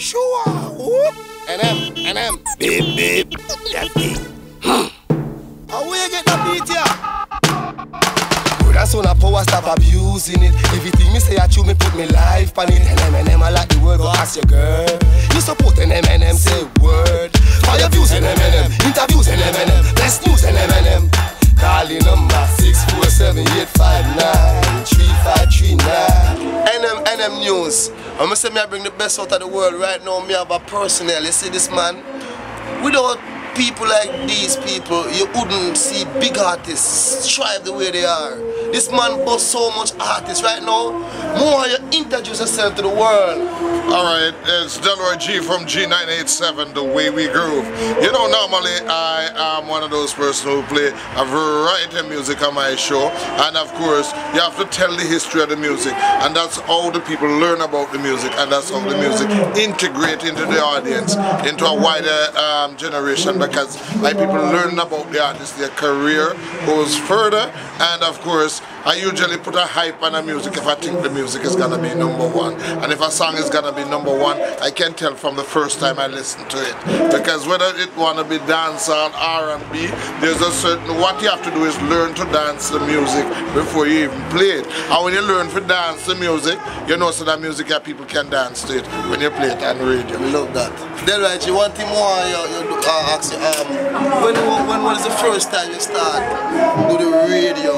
Sure. Whoop. NM. Beep, beep. That beat. How will you get that beat here? That's when I power stop abusing it. Everything me say I chew me put me life on it. NMNM I like the word, go ask your girl. You support NMNM, say word. Fire views NMNM, interviews NMNM, best news NMNM. Calling number 647-859-3539. NMNM News. I'm gonna say me I bring the best out of the world right now. Me have a personnel. You see this man? Without people like these people, you wouldn't see big artists strive the way they are. This man boasts so much artists right now. More you introduce yourself to the world. Alright, it's Delroy G from G.98FM, The Way We Groove. You know, normally I am one of those persons who play a variety of music on my show. And of course, you have to tell the history of the music. And that's how the people learn about the music. And that's how the music integrates into the audience, into a wider generation. Because like people learn about the artist, their career goes further. And of course, I usually put a hype on the music if I think the music is gonna be #1. And if a song is gonna be #1, I can tell from the first time I listen to it. Because whether it wanna be dancehall, R&B, there's a certain, what you have to do is learn to dance the music before you even play it. And when you learn to dance the music, you know so that music that people can dance to it when you play it on the radio. Love that. Delroy G, one thing more you ask you, when was the first time you start do the radio,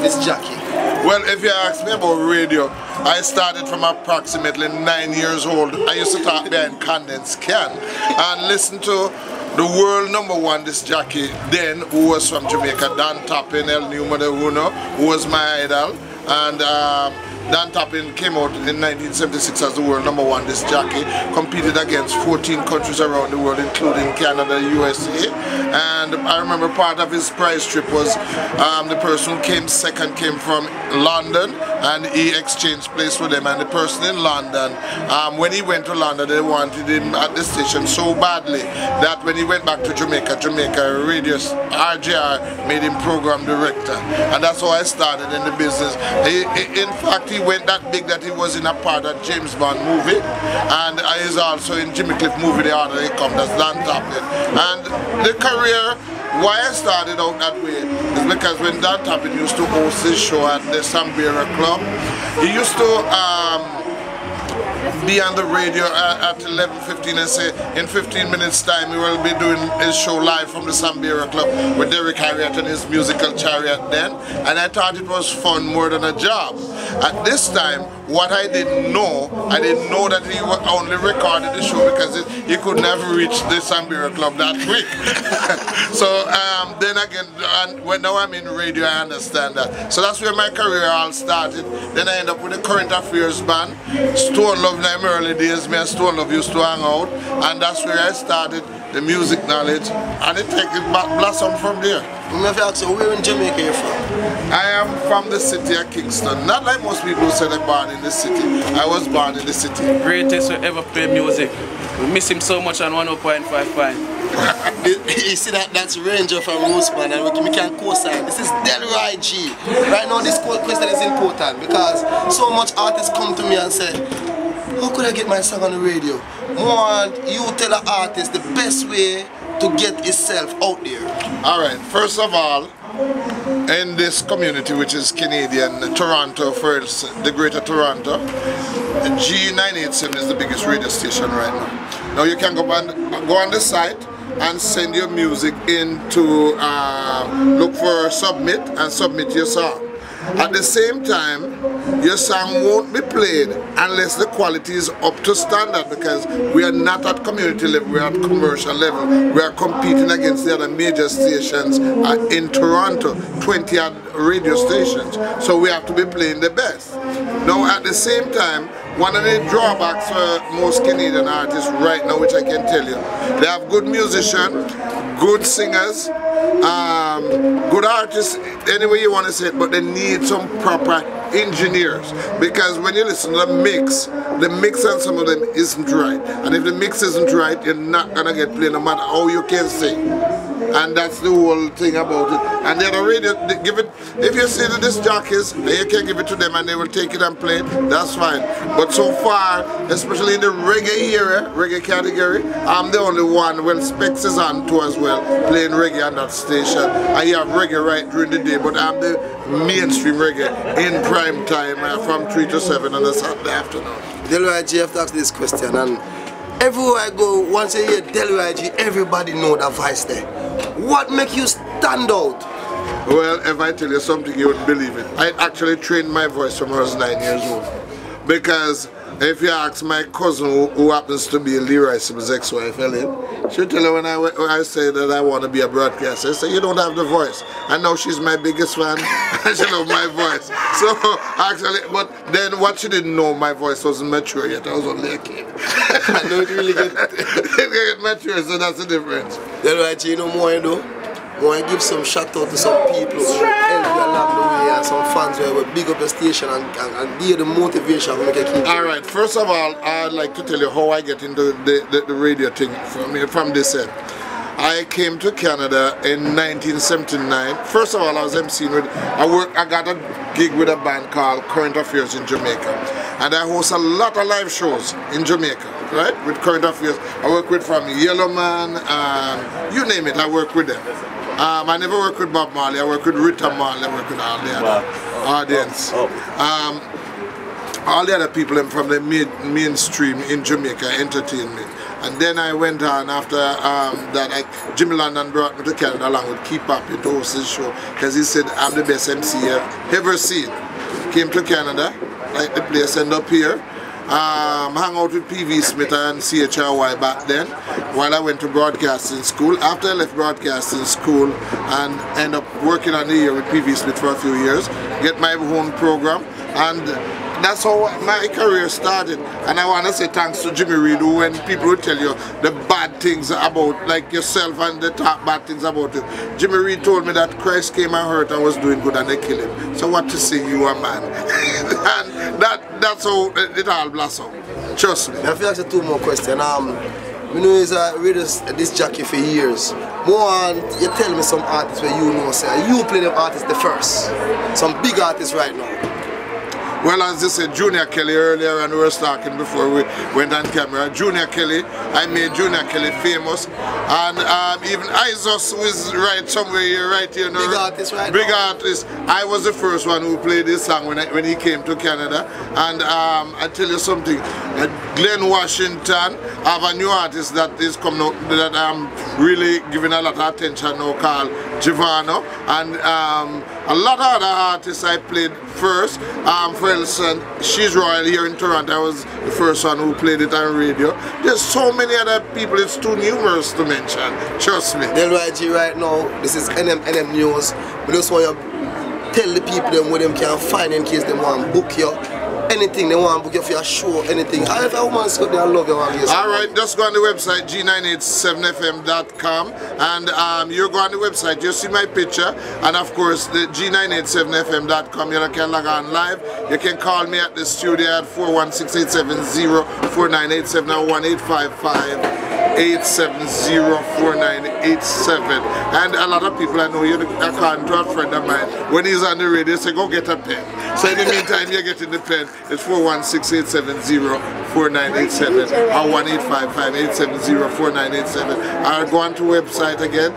this Jackie? Well, if you ask me about radio, I started from approximately 9 years old. I used to talk behind condensed can and listen to the world #1 this Jackie then, who was from Jamaica, Dan Toppin, El Numero Uno, who was my idol. And Dan Toppin came out in 1976 as the world #1 this Jackie, competed against 14 countries around the world, including Canada, USA. And I remember part of his prize trip was the person who came second came from London, and he exchanged place with them. And the person in London, when he went to London, they wanted him at the station so badly that when he went back to Jamaica radio RJR made him program director. And that's how I started in the business. In fact, he went that big that he was in a part of James Bond movie, and he's also in Jimmy Cliff movie The Harder They Come, that's Dan Toppin. And the career, why I started out that way is because when Dan Toppin used to host his show at the Sambira Club, he used to be on the radio at 11:15 and say in 15 minutes time he will be doing his show live from the Sambira Club with Derek Harriott and his musical chariot then, and I thought it was fun more than a job. At this time, what I didn't know that he only recorded the show because he couldn't have reached the Sambira Club that quick. So then again, now I'm in radio, I understand that. So that's where my career all started. Then I ended up with the Current Affairs band. Stone Love in my early days, me and Stone Love used to hang out, and that's where I started the music knowledge, and it blossomed from there. Let me ask you, where in Jamaica you from? I am from the city of Kingston. Not like most people who say they're born in the city. I was born in the city. Greatest who ever play music. We miss him so much on 105.5. You see that's Ranger from Roseman, and we can co-sign. This is Delroy G. Right now this question is important because so much artists come to me and say, how could I get my song on the radio? More you tell an artist the best way to get yourself out there. Alright, first of all, in this community which is Canadian, Toronto first, the greater Toronto, G.98FM is the biggest radio station right now. Now you can go on the site and send your music in to look for submit and submit your song. At the same time, your song won't be played unless the quality is up to standard, because we are not at community level, we are at commercial level. We are competing against the other major stations in Toronto, 20 radio stations. So we have to be playing the best. Now at the same time, one of the drawbacks for most Canadian artists right now, which I can tell you, they have good musicians, good singers, good artists, any way you want to say it, but they need some proper engineers, because when you listen to the mix on some of them isn't right, and if the mix isn't right, you're not gonna get played no matter how you can sing. and that's the whole thing about it. And the other radio, they give it, if you say to this jockeys, you can give it to them and they will take it and play it, that's fine. But so far, especially in the reggae era, reggae category, I'm the only one, well, Specs is on too as well, playing reggae on that station. I have reggae right during the day, but I'm the mainstream reggae in prime time from 3 to 7 on the Saturday afternoon. Delroy G, I have to ask this question, and everywhere I go, once you hear Delroy G, everybody know that voice there. What make you stand out? Well, if I tell you something, you wouldn't believe it. I actually trained my voice from when I was 9 years old. Because if you ask my cousin, who happens to be Leroy Sims' ex-wife, Ellen, she'll tell you when I say that I want to be a broadcaster, I say, you don't have the voice. And now she's my biggest fan, and she loves my voice. So, actually, but then what she didn't know, my voice wasn't mature yet. I was only a kid. I don't really get mature, so that's the difference. Delroy G, you know more, you know? I want to give some shout out to some people who help you along the way, and some fans who will big up the station and give the motivation to make it keep. Alright, first of all, I'd like to tell you how I get into the radio thing from this end. I came to Canada in 1979. First of all, I was emceeing with, I got a gig with a band called Current Affairs in Jamaica. And I host a lot of live shows in Jamaica, right, with Current Affairs. I work with from Yellowman, you name it, I work with them. I never work with Bob Marley, I work with Rita Marley, I work with all the other audience. All the other people from the mainstream in Jamaica entertained me. And then I went on after that, Jimmy London brought me to Canada along with Keep Up to host his show, because he said I'm the best MC I've ever seen. Came to Canada, like the place, end up here. Hung out with P.V. Smith and CHRY back then while I went to broadcasting school. After I left broadcasting school and end up working on the year with P.V. Smith for a few years, get my own program, and that's how my career started. And I want to say thanks to Jimmy Reid, who, when people will tell you the bad things about like yourself and they talk bad things about you, Jimmy Reid told me that Christ came and hurt and was doing good and they killed him. So what to say, you are man. And that's how it all blossomed. Trust me. I feel like two more questions. You know, he's a radio this jockey for years. More, you tell me some artists where you know, say you play them artists the first. Some big artists right now. Well, as I said, Junior Kelly earlier, and we were talking before we went on camera. Junior Kelly, I made Junior Kelly famous, and even Isos was right somewhere here, right here. Big artist, right? Big artist. I was the first one who played this song when he came to Canada, and I tell you something. Glenn Washington, I have a new artist that is coming out that I'm really giving a lot of attention now, called Giovanno, and a lot of other artists I played first. For instance, She's Royal here in Toronto, I was the first one who played it on radio. There's so many other people, it's too numerous to mention, trust me. Delroy G right now, this is NMNM News. We just want you tell the people them where them can find in case they want to book you. Anything they want to book you for your show, anything. If a woman's got there, I love you. Alright, just go on the website G.98FM.com, and you go on the website, you see my picture, and of course the G.98FM.com. You can log on live. You can call me at the studio at 416-870-4987 or 1-855-870-4987. And a lot of people I know, you can't draw a friend of mine. When he's on the radio, say go get a pen. So in the meantime, you're getting the pen. It's 416-870-4987 or 1-855-870-4987. I'll go on to the website again,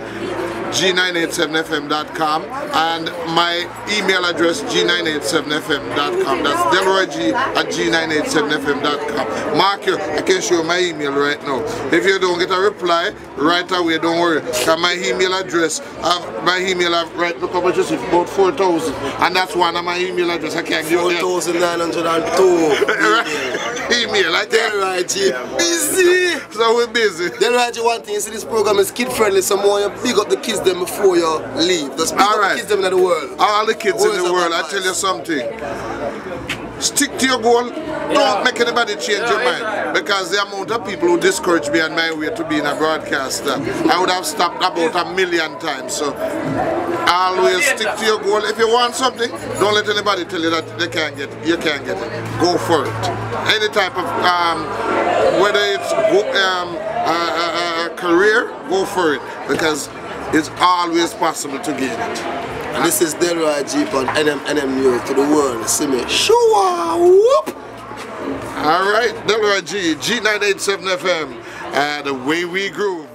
G.98FM.com, and my email address G.98FM.com. That's Delroy G at G.98FM.com. Mark you, I can show you my email right now. If you don't get a reply right away, don't worry. Because my email address, right, look how much is it, about 4,000. And that's one of my email address. I can't give you 4,902. Email, I tell you. Delroy G, busy. So we're busy. Delroy G, one thing, you see this program is kid friendly, so more you big up the kids them before you leave. Just big up the kids them in the world. All the kids in the world, I tell you something. Stick to your goal. Don't make anybody change your mind. Because the amount of people who discouraged me on my way to being a broadcaster, I would have stopped about 1,000,000 times. So always stick to your goal. If you want something, don't let anybody tell you that they can't get it. You can't get it. Go for it. Any type of whether it's a career, go for it. Because it's always possible to gain it. And this is Delroy G on NMNM News to the world. See me? Shua! Whoop! Alright, Delroy G, G.98FM, the way we groove.